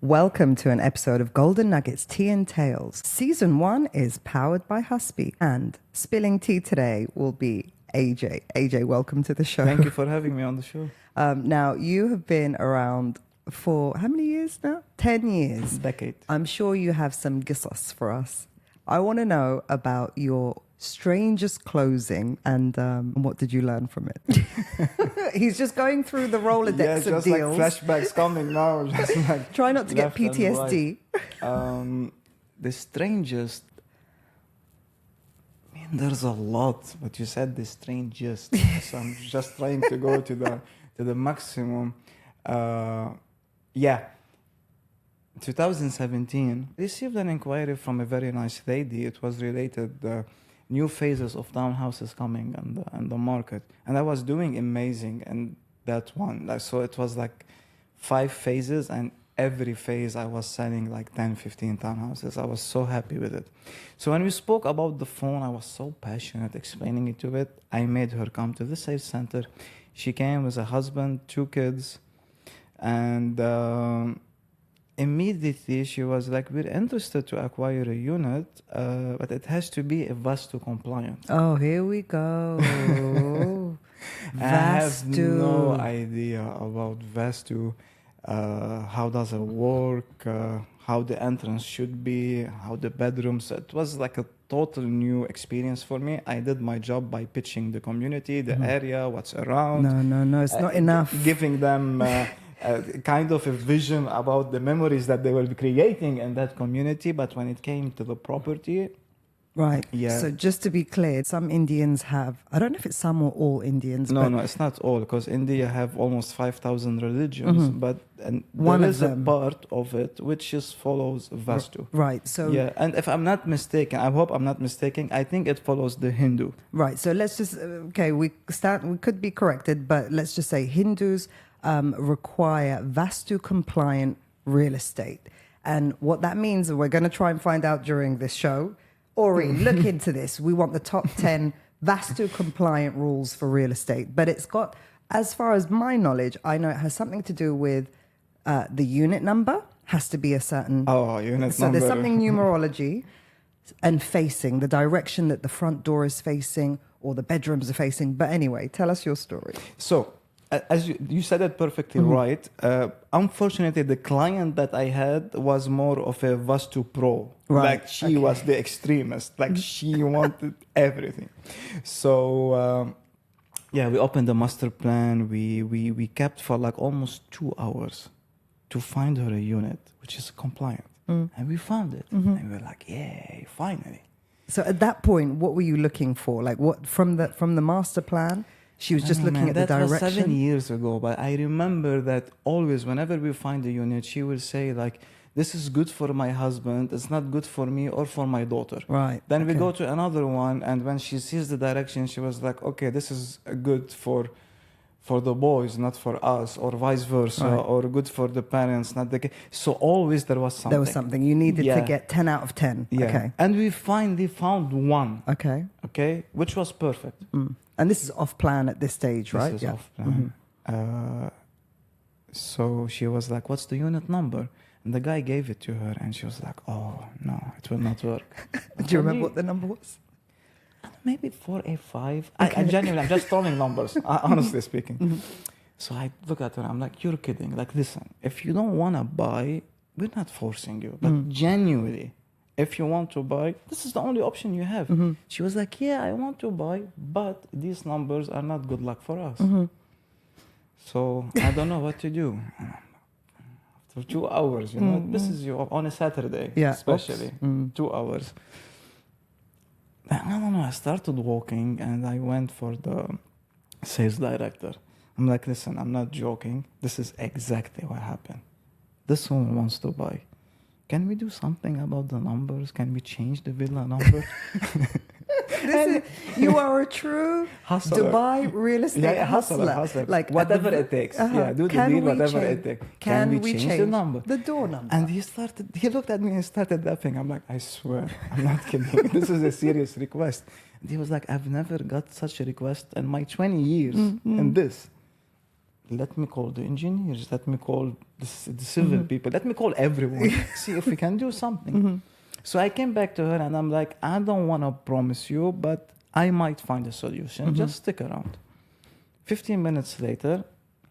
Welcome to an episode of Golden Nuggets Tea and Tales. Season 1 is powered by Husby, and spilling tea today will be AJ. AJ, welcome to the show. Thank you for having me on the show. Now, you have been around for how many years now? 10 years. Decade. I'm sure you have some qisas for us. I want to know about your strangest closing and what did you learn from it? He's just going through the Rolodex of just deals. like flashbacks coming now. Just like Try not to get PTSD. Right. The strangest. I mean, there's a lot, but you said the strangest, so I'm just trying to go to the maximum. 2017, I received an inquiry from a very nice lady. It was related new phases of townhouses coming on the market, and I was doing amazing in that one. So it was like 5 phases, and every phase I was selling like 10, 15 townhouses. I was so happy with it. So when we spoke about the phone, I was so passionate explaining it to it. I made her come to the sales center. She came with a husband, 2 kids, and immediately she was like, we're interested to acquire a unit, but it has to be a Vastu compliant. Oh, here we go. I have no idea about Vastu. How does it work? How the entrance should be? How the bedrooms? It was like a total new experience for me. I did my job by pitching the community, the area, what's around. No, it's not enough. Giving them kind of a vision about the memories that they will be creating in that community. But when it came to the property, right. Yeah. So just to be clear, some Indians have, I don't know if it's some or all Indians. No, it's not all, because India have almost 5,000 religions, but one there of is them. a part of it which just follows Vastu. Right. So Yeah, and if I'm not mistaken, I hope I'm not mistaken, I think it follows the Hindu. right. So let's just we could be corrected, but let's just say Hindus require Vastu compliant real estate, and what that means, we're going to try and find out during this show. Ori, look into this. We want the top 10 Vastu compliant rules for real estate. But it's got, as far as my knowledge, I know it has something to do with the unit number has to be a certain. Unit number. So there's something numerology and facing, the direction that the front door is facing or the bedrooms are facing. But anyway, tell us your story. So, as you said it perfectly right. Unfortunately, the client that I had was more of a Vastu pro. Right. Like she was the extremist. Like she wanted everything. So, we opened the master plan. We kept for like almost 2 hours to find her a unit which is compliant, and we found it. And we were like, yay, finally. So at that point, what were you looking for? Like what from the master plan? She was just looking at the direction. That was 7 years ago, but I remember that always, whenever we find a unit, she will say like, "This is good for my husband. It's not good for me or for my daughter." Right. Then we go to another one, and when she sees the direction, she was like, "Okay, this is good for the boys, not for us, or vice versa, or good for the parents, not the kids." So always there was something. There was something. You needed to get 10 out of 10. Yeah. Okay. And we finally found one. Okay. Which was perfect. And this is off plan at this stage, right? This is off plan. So she was like, "What's the unit number?" And the guy gave it to her, and she was like, "Oh no, it will not work." Do you remember what the number was? Maybe 485. I genuinely, I'm just throwing numbers, honestly speaking. So I look at her, I'm like, "You're kidding. Like, listen, if you don't want to buy, we're not forcing you. But genuinely, if you want to buy, this is the only option you have." She was like, "Yeah, I want to buy, but these numbers are not good luck for us." So I don't know what to do. After 2 hours, this is on a Saturday, especially 2 hours. I don't know. I started walking and I went for the sales director. I'm like, "Listen, I'm not joking. This is exactly what happened. This woman wants to buy. Can we do something about the numbers? Can we change the villa number?" You are a true Hustler. Dubai real estate hustler. Like whatever it takes. Do the deal, whatever it takes. Can we change the number? The door number. And he looked at me and started laughing. I'm like, "I swear, I'm not kidding. This is a serious request." And he was like, "I've never got such a request in my 20 years in this." let me call the engineers, let me call the civil people, let me call everyone, see if we can do something. So I came back to her and I'm like, I don't want to promise you, but I might find a solution. Just stick around. 15 minutes later,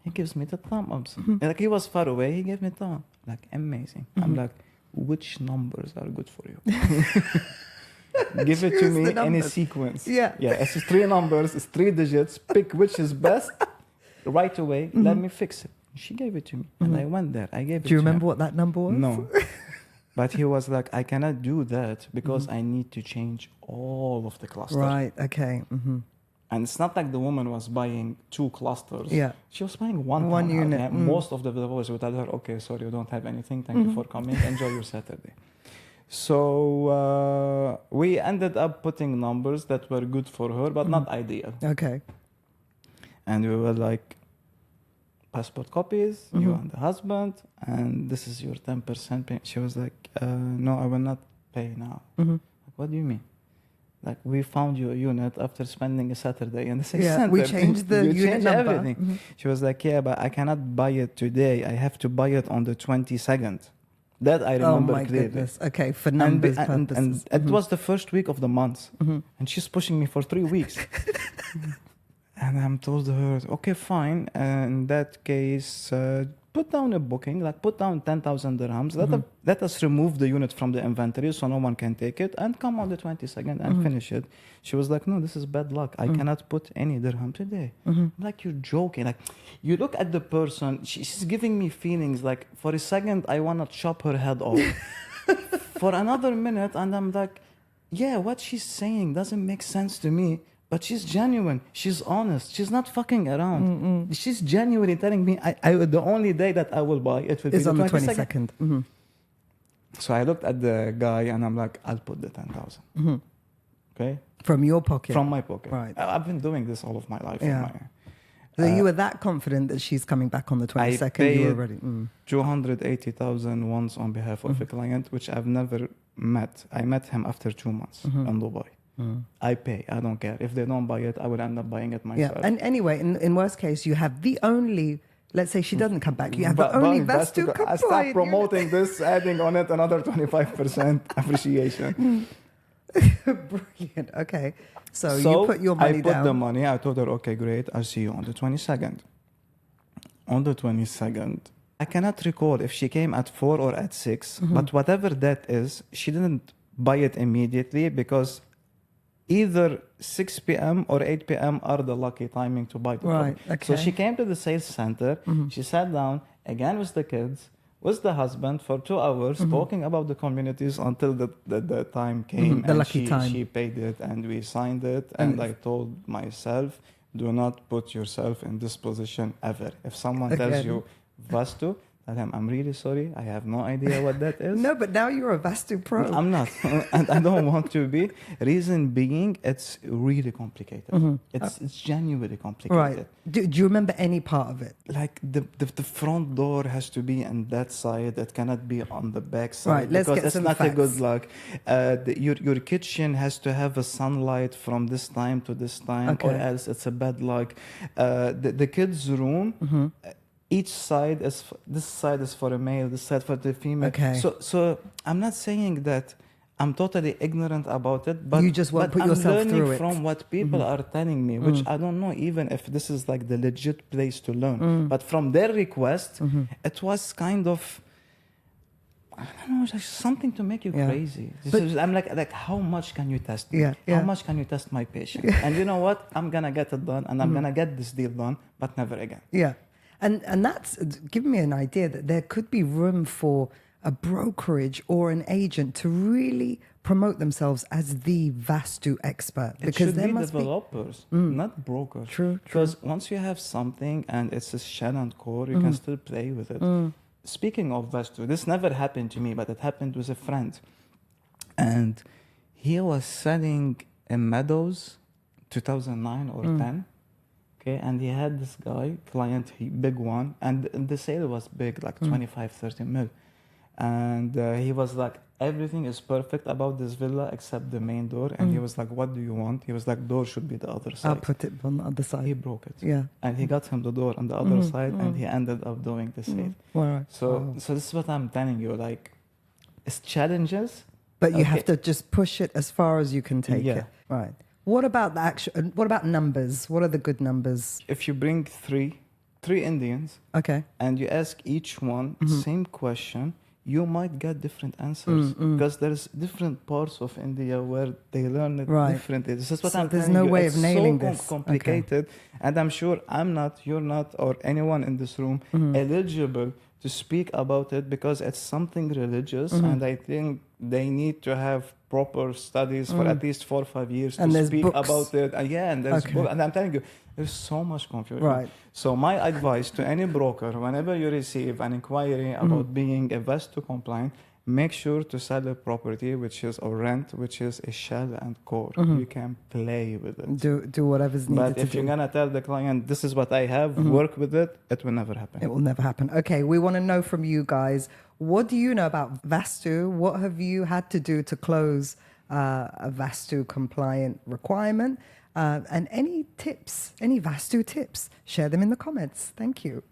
he gives me the thumb ups. Like, he was far away, he gave me thumb up. Like, amazing. I'm like, which numbers are good for you? Give it to me in a sequence. Yeah. It's 3 numbers, it's 3 digits. Pick which is best right away. Let me fix it. She gave it to me, and I went there. I gave it to him. Do you remember what that number was? No. But he was like, I cannot do that because I need to change all of the clusters. Right, okay. And it's not like the woman was buying 2 clusters. Yeah. She was buying one unit. Most of the developers would tell her, okay, sorry, you don't have anything. Thank you for coming. Enjoy your Saturday. So we ended up putting numbers that were good for her, but not ideal. Okay. And we were like, passport copies, you and the husband, and this is your 10% payment. She was like, no, I will not pay now. Like, what do you mean? Like, we found you a unit after spending a Saturday in the city center. We changed the you unit changed number. Everything. She was like, yeah, but I cannot buy it today. I have to buy it on the 22nd. That I remember clearly. Oh my goodness. Okay, for numbers purposes. And it was the first week of the month. And she's pushing me for 3 weeks. And I'm told her, okay, fine. In that case, put down a booking, like put down 10,000 dirhams. Let us remove the unit from the inventory so no one can take it, and come on the 22nd and finish it. She was like, no, this is bad luck. I cannot put any dirham today. I'm like, you're joking. Like, you look at the person, she's giving me feelings like, for a second, I want to chop her head off. For another minute, and I'm like, yeah, what she's saying doesn't make sense to me. But she's genuine. She's honest. She's not fucking around. She's genuinely telling me, the only day that I will buy it will be on the 22nd. So I looked at the guy and I'm like, I'll put the 10,000. Okay? From your pocket? From my pocket. Right. I've been doing this all of my life. Yeah. So you were that confident that she's coming back on the 22nd? I paid you were ready. 280,000 once on behalf of a client, which I've never met. I met him after 2 months in Dubai. I pay. I don't care. If they don't buy it, I will end up buying it myself. Yeah. And anyway, in worst case, you have the only, let's say she doesn't come back, you have the only Vastu compliant. I start promoting this, adding on it another 25% appreciation. Brilliant. Okay. So you put your money down. I put the money. I told her, okay, great. I'll see you on the 22nd. On the 22nd, I cannot recall if she came at 4 or at 6, but whatever that is, she didn't buy it immediately because either 6 p.m. or 8 p.m. are the lucky timing to buy the Right, product. okay. So she came to the sales center. She sat down again with the kids, with the husband for 2 hours, talking about the communities until the time came. The lucky time. She paid it and we signed it. And I told myself, do not put yourself in this position ever. If someone tells you Vastu, tell him, I'm really sorry. I have no idea what that is. No, but now you're a Vastu pro. I'm not. And I don't want to be. Reason being, it's really complicated. It's genuinely complicated. Right. Do you remember any part of it? Like the front door has to be on that side. It cannot be on the back side. Right, let's because get some not facts. a good luck. Your kitchen has to have a sunlight from this time to this time, or else it's a bad luck. The kids' room. Each side is, this side is for a male, this side for the female. Okay. So I'm not saying that I'm totally ignorant about it, but You just won't put yourself I'm through learning it. from what people are telling me, which I don't know even if this is like the legit place to learn. But from their request, it was kind of, I don't know, just something to make you crazy. I'm like, how much can you test me? How much can you test my patience? And you know what? I'm gonna get it done, and I'm gonna get this deal done, but never again. Yeah. And that's giving me an idea that there could be room for a brokerage or an agent to really promote themselves as the Vastu expert. It Because should there be must developers, not brokers. True. Because once you have something and it's a shell and core, you can still play with it. Speaking of Vastu, this never happened to me, but it happened with a friend. And he was selling in Meadows, 2009 or 10. Okay, and he had this guy, client, big one, and the sale was big, like 25, 30 mil. And he was like, everything is perfect about this villa except the main door. And he was like, what do you want? He was like, door should be the other side. I'll put it on the other He side. broke it. Yeah. And he got him the door on the other side, and he ended up doing the same. Wow. So this is what I'm telling you. Like, it's challenges. But you have to just push it as far as you can take Yeah. it. Right. What about the actual? What about numbers? What are the good numbers? If you bring three Indians, Okay. and you ask each one same question, you might get different answers because there's different parts of India where they learn it differently. This is what So I'm there's telling no you. way It's of nailing so this. complicated, and I'm sure I'm not, you're not, or anyone in this room eligible to speak about it because it's something religious, and I think they need to have proper studies for at least 4 or 5 years And to there's speak books. about it. And there's Okay. book, and I'm telling you, there's so much confusion. Right. So my advice to any broker, whenever you receive an inquiry about being a Vastu compliant, make sure to sell a property which is or rent, which is a shell and core. You can play with it. Do whatever's needed But to if do. you're gonna tell the client this is what I have, work with it, it will never happen. It will never happen. Okay, we want to know from you guys, what do you know about Vastu? What have you had to do to close a Vastu compliant requirement? And any tips, any Vastu tips, share them in the comments. Thank you.